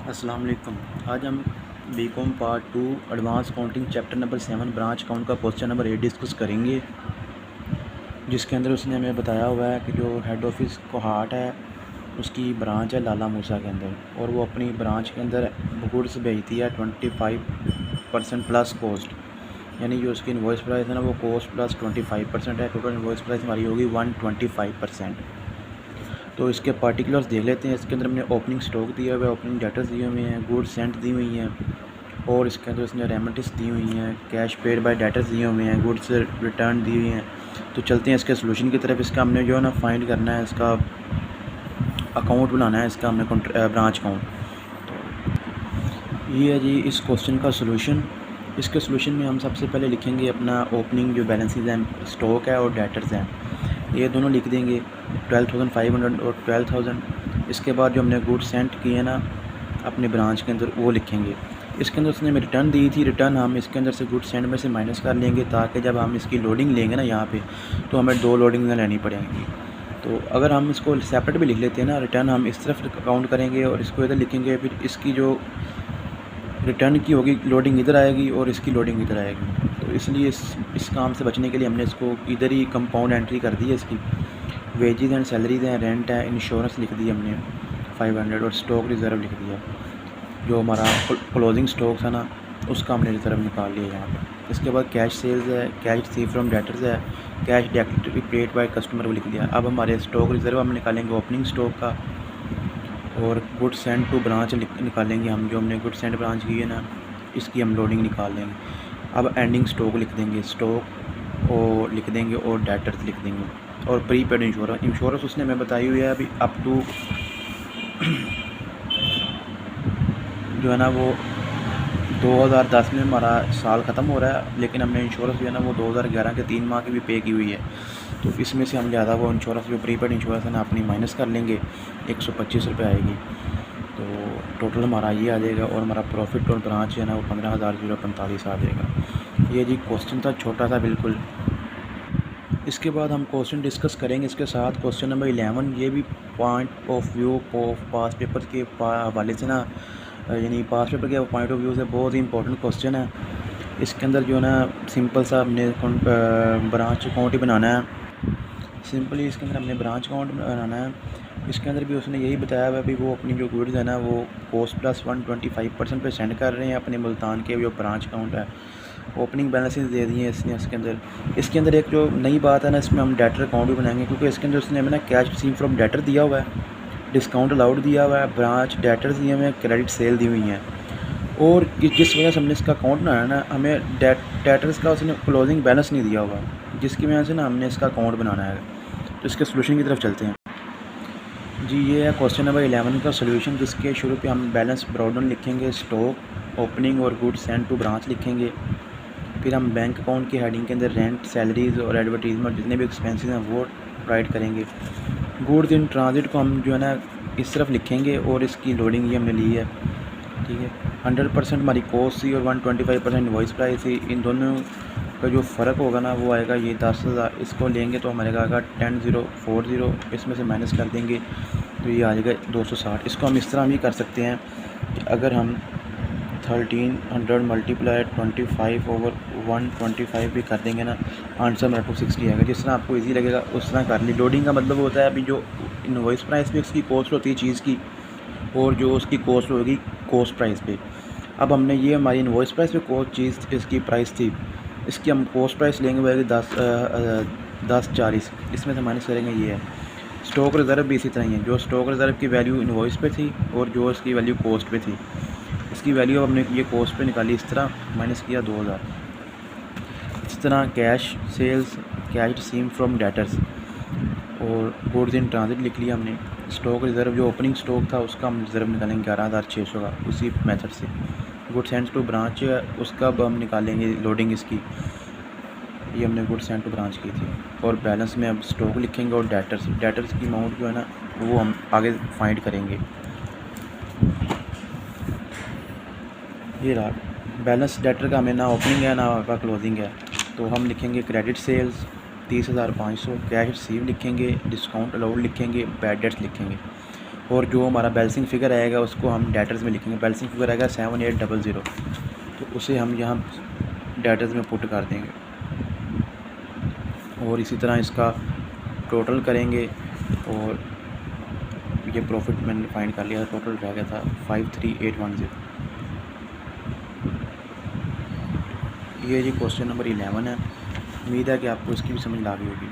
अस्सलाम वालेकुम। आज हम BCom part 2 advance counting chapter number 7 branch count का क्वेश्चन नंबर 8 डिस्कस करेंगे, जिसके अंदर उसने हमें बताया हुआ है कि जो हेड ऑफिस कोहाट है उसकी ब्रांच है लाला मूसा के अंदर, और वो अपनी ब्रांच के अंदर गुड्स भेजती है 25% प्लस कॉस्ट, यानी जो उसकी इनवॉइस प्राइस है ना वो कॉस्ट प्लस 25% है। टोटल इनवॉइस प्राइस हमारी होगी 125%। तो इसके पार्टिकुलर्स देख लेते हैं। इसके अंदर हमने ओपनिंग स्टॉक दिया हुआ है, ओपनिंग डेटर्स दिए हुए हैं, गुड्स सेंट दी हुई हैं, और इसके अंदर इसने रेमिटेंस दी हुई हैं, कैश पेड बाय डेटर्स दिए हुए हैं, गुड्स रिटर्न दी हुई हैं। तो चलते हैं इसके सोल्यूशन की तरफ। इसका हमने जो है ना फाइंड करना है, इसका अकाउंट बनाना है, इसका हमने ब्रांच अकाउंट। ये है जी इस क्वेश्चन का सोल्यूशन। इसके सोल्यूशन में हम सबसे पहले लिखेंगे अपना ओपनिंग जो बैलेंसेस हैं, स्टॉक है और डेटर्स हैं, ये दोनों लिख देंगे 12,500 और 12,000। इसके बाद जो हमने गुड्स सेंट किए ना अपने ब्रांच के अंदर वो लिखेंगे। इसके अंदर उसने हमें रिटर्न दी थी, रिटर्न हम इसके अंदर से गुड्स सेंट में से माइनस कर लेंगे, ताकि जब हम इसकी लोडिंग लेंगे ना यहाँ पे तो हमें 2 लोडिंग लेनी पड़ेंगी। तो अगर हम इसको सेपरेट भी लिख लेते हैं ना, रिटर्न हम इस तरफ काउंट करेंगे और इसको इधर लिखेंगे, फिर इसकी जो रिटर्न की होगी लोडिंग इधर आएगी और इसकी लोडिंग इधर आएगी। तो इसलिए इस काम से बचने के लिए हमने इसको इधर ही कंपाउंड एंट्री कर दी है। इसकी वेजेस एंड सैलरीज हैं, रेंट है, इंश्योरेंस लिख दी हमने 500, और स्टॉक रिज़र्व लिख दिया। जो हमारा क्लोजिंग स्टॉक्स है ना उसका हमने रिज़र्व निकाल लिया यहाँ पर। इसके बाद कैश सेल्स है, कैश रिसीव फ्रॉम डेटर्स है, cash directly paid by customer को लिख दिया। अब हमारे स्टॉक रिज़र्व हम निकालेंगे ओपनिंग स्टॉक का, और गुड सेंड टू ब्रांच निकालेंगे हम, जो हमने गुड सेंड ब्रांच की है ना इसकी हम लोडिंग निकाल लेंगे। अब एंडिंग स्टॉक लिख देंगे, स्टॉक और लिख देंगे और डेटर्स लिख देंगे, और प्रीपेड इंश्योरेंस उसने हमें बताई हुई है अभी अप टू जो है ना वो 2010 में हमारा साल ख़त्म हो रहा है, लेकिन हमने इंश्योरेंस जो है ना वो 2011 के 3 माह की भी पे की हुई है। तो इसमें से हम ज़्यादा वो इंश्योरेंस जो प्रीपेड इंश्योरेंस है ना अपनी माइनस कर लेंगे, 125 रुपये आएगी। तो टोटल हमारा ये आ जाएगा, और हमारा प्रॉफिट और ब्रांच है ना वो 15,045 आ जाएगा। ये जी क्वेश्चन था, छोटा सा बिल्कुल। इसके बाद हम क्वेश्चन डिस्कस करेंगे इसके साथ। क्वेश्चन नंबर 11 ये भी point of view of pass paper के हवाले से ना, यानी पास पेपर के पॉइंट ऑफ व्यू से बहुत ही इंपॉर्टेंट क्वेश्चन है। इसके अंदर जो है ना सिंपल सा हमने ब्रांच अकाउंट ही बनाना है। सिंपली इसके अंदर हमने ब्रांच अकाउंट बनाना है। इसके अंदर भी उसने यही बताया हुआ है, वो अपनी जो गुड्स है ना वो कॉस्ट प्लस 125% पे सेंड कर रहे हैं अपने मुल्तान के जो ब्रांच अकाउंट है। ओपनिंग बैलेंसेस दे दिए हैं इसने। इसके अंदर एक जो नई बात है ना, इसमें हम डेटर अकाउंट भी बनाएंगे, क्योंकि इसके अंदर उसने हमें ना कैश रिसीव फ्रॉम डेटर दिया हुआ है, डिस्काउंट अलाउड दिया हुआ है, ब्रांच डेटर्स दिए हुए हैं, क्रेडिट सेल दी हुई हैं, और जिस वजह से हमने इसका अकाउंट बनाया ना हमें डेटर्स का उसने क्लोजिंग बैलेंस नहीं दिया हुआ, जिसकी वजह से ना हमने इसका अकाउंट बनाना है। तो इसके सोल्यूशन की तरफ चलते हैं जी। ये है क्वेश्चन नंबर 11 का सोल्यूशन, जिसके शुरू पे हम बैलेंस ब्राउडन लिखेंगे, स्टॉक, ओपनिंग और गुड्स सेंड टू ब्रांच लिखेंगे। फिर हम बैंक अकाउंट की हेडिंग के अंदर रेंट, सैलरीज और एडवर्टीजमेंट जितने भी एक्सपेंसेस हैं वो राइट करेंगे। गुड्स इन ट्रांजिट को हम जो है ना इस तरफ लिखेंगे, और इसकी लोडिंग ये हमने ली है, ठीक है। 100% हमारी कॉस्ट थी और 125% वॉइस प्राइस थी। इन दोनों का जो फ़र्क होगा ना वो आएगा ये 10,000। इसको लेंगे तो हमारे आएगा 10,040, इसमें से माइनस कर देंगे तो ये आ जाएगा 260। इसको हम इस तरह भी कर सकते हैं कि अगर हम 1300 मल्टीप्लाई 25/125 भी कर देंगे ना, आंसर मेरा 260 आएगा। जिस तरह आपको इजी लगेगा उस तरह कर ली। लोडिंग का मतलब होता है अभी जो इनवॉइस प्राइस पे उसकी कॉस्ट होती है चीज़ की, और जो उसकी कॉस्ट होगी कॉस्ट प्राइस पे। अब हमने ये हमारी इनवॉइस प्राइस पे कॉस्ट चीज़ इसकी प्राइस थी, इसकी हम कॉस्ट प्राइस लेंगे वो 1040, इसमें से माइनस करेंगे ये है। स्टॉक रिज़र्व भी इसी तरह ही है, जो स्टॉक रिज़र्व की वैल्यू इनवॉइस पे थी और जो इसकी वैल्यू कॉस्ट पे थी, इसकी वैल्यू हमने ये कॉस्ट पे निकाली, इस तरह माइनस किया 2000। इस तरह cash sales, cash receive from debtors और गुड्स इन ट्रांजिट लिख लिया हमने। स्टॉक रिज़र्व जो ओपनिंग स्टॉक था उसका हम रिज़र्व निकालेंगे 11,600 का, उसी मेथड से। गुड सेंड टू ब्रांच है उसका अब हम निकालेंगे लोडिंग इसकी, ये हमने गुड सेंड टू ब्रांच की थी। और बैलेंस में अब स्टॉक लिखेंगे और डेटर्स की अमाउंट जो है ना वो हम आगे फाइंड करेंगे। ये रहा बैलेंस डेटर का, हमें ना ओपनिंग है ना आपका क्लोजिंग है। तो हम लिखेंगे क्रेडिट सेल्स 30,500, कैश रिसीव लिखेंगे, डिस्काउंट अलाउड लिखेंगे, बैड डेट्स लिखेंगे। और जो हमारा बैलेंसिंग फ़िगर आएगा उसको हम डेटर्स में लिखेंगे। बैलेंसिंग फ़िगर आएगा 7800, तो उसे हम यहाँ डेटर्स में पुट कर देंगे और इसी तरह इसका टोटल करेंगे। और ये प्रॉफिट मैंने फाइंड कर लिया, टोटल रह गया था 53810। ये जी क्वेश्चन नंबर 11 है। उम्मीद है कि आपको इसकी भी समझ आ गई होगी।